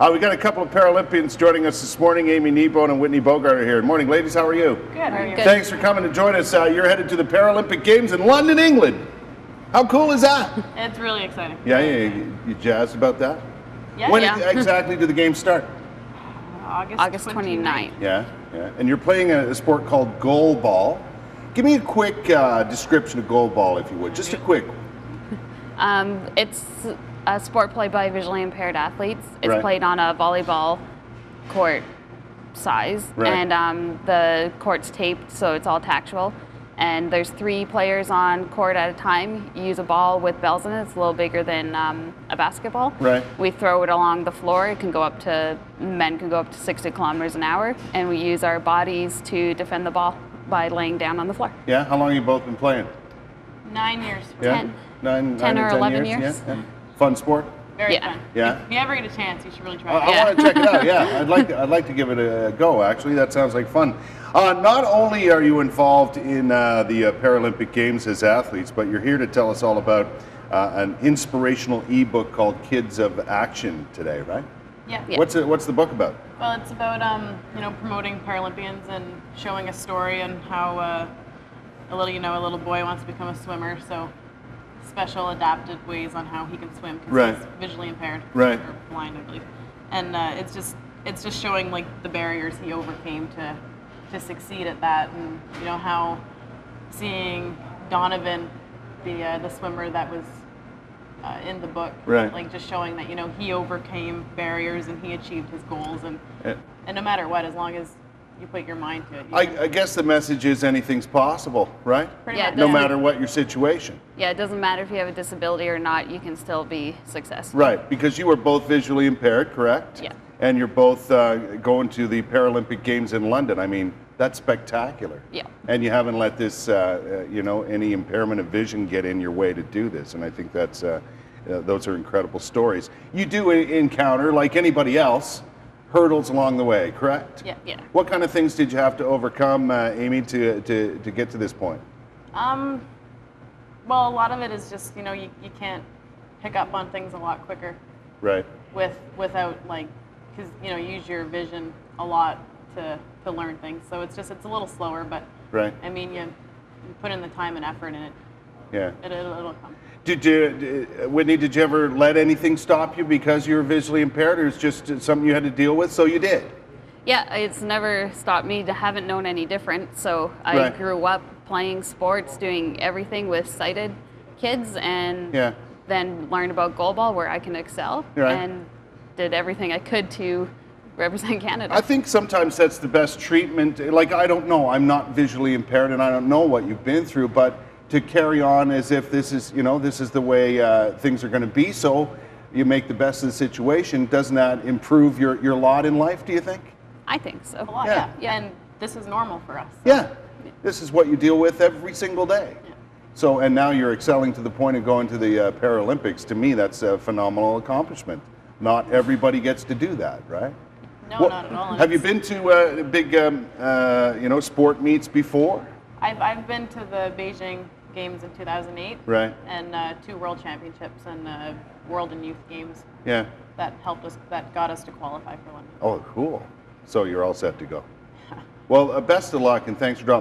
We got a couple of Paralympians joining us this morning. Amy Kneebone and Whitney Bogart are here. Good morning, ladies. How are you? Good. How are you? Good. Thanks for coming to join us. You're headed to the Paralympic Games in London, England. How cool is that? It's really exciting. Yeah, you jazzed about that? Yeah. When exactly do the games start? August 29th. Yeah. And you're playing a sport called goalball. Give me a quick description of goalball, if you would. Just a quick one. It's a sport played by visually impaired athletes. It's Right. played on a volleyball court size, Right. and the court's taped, so it's all tactual. And there's 3 players on court at a time. You use a ball with bells in it. It's a little bigger than a basketball. Right. We throw it along the floor. It can go up to, men can go up to 60 kilometers an hour, and we use our bodies to defend the ball by laying down on the floor. Yeah? How long have you both been playing? 9 years. Yeah? 10 9 or 10 11 years? years. Yeah? Fun sport? Very Yeah. fun. Yeah? If you ever get a chance, you should really try I it. want to check it out. Yeah, I'd like to give it a go. Actually, that sounds like fun. Not only are you involved in the Paralympic Games as athletes, but you're here to tell us all about an inspirational ebook called Kids of Action today, right? Yeah. Yeah. What's the book about? Well, it's about promoting Paralympians and showing a story and how a little boy wants to become a swimmer. So special adapted ways on how he can swim because Right. he's visually impaired Right. or blind, I believe. And it's just showing like the barriers he overcame to succeed at that, and how seeing Donovan, the swimmer that was in the book, Right. like just showing that he overcame barriers and he achieved his goals, and Yeah. and no matter what, as long as you put your mind to it, I guess the message is anything's possible, right? pretty Yeah, much. No matter what your situation. Yeah, it doesn't matter if you have a disability or not, you can still be successful. Right, because you are both visually impaired, correct? Yeah. And you're both going to the Paralympic Games in London. I mean, that's spectacular. Yeah. And you haven't let this, any impairment of vision get in your way to do this. And I think that's, those are incredible stories. You do encounter, like anybody else, hurdles along the way, correct? Yeah. Yeah. What kind of things did you have to overcome, Amy, to get to this point? Well, a lot of it is just you can't pick up on things a lot quicker Right. without because you use your vision a lot to learn things. So it's a little slower, but Right. I mean you put in the time and effort, and Yeah. it'll come. Whitney, did you ever let anything stop you because you were visually impaired, or it's just something you had to deal with, so you did? Yeah, it's never stopped me. I haven't known any different. So I Right. grew up playing sports, doing everything with sighted kids, and Yeah. then learned about goalball where I can excel, Right. and did everything I could to represent Canada. I think sometimes that's the best treatment. Like, I don't know, I'm not visually impaired and I don't know what you've been through, but to carry on as if this is the way things are going to be, so you make the best of the situation, doesn't that improve your lot in life, do you think? I think so. A lot, Yeah. yeah. And this is normal for us. Yeah, this is what you deal with every single day. Yeah. So, and now you're excelling to the point of going to the Paralympics. To me, that's a phenomenal accomplishment. Not everybody gets to do that, right? No, not at all. And Have you it's- been to big, sport meets before? I've been to the Beijing Games in 2008, Right. and 2 World Championships and World and Youth Games Yeah. that got us to qualify for London. Oh, cool. So you're all set to go. Well, best of luck and thanks for dropping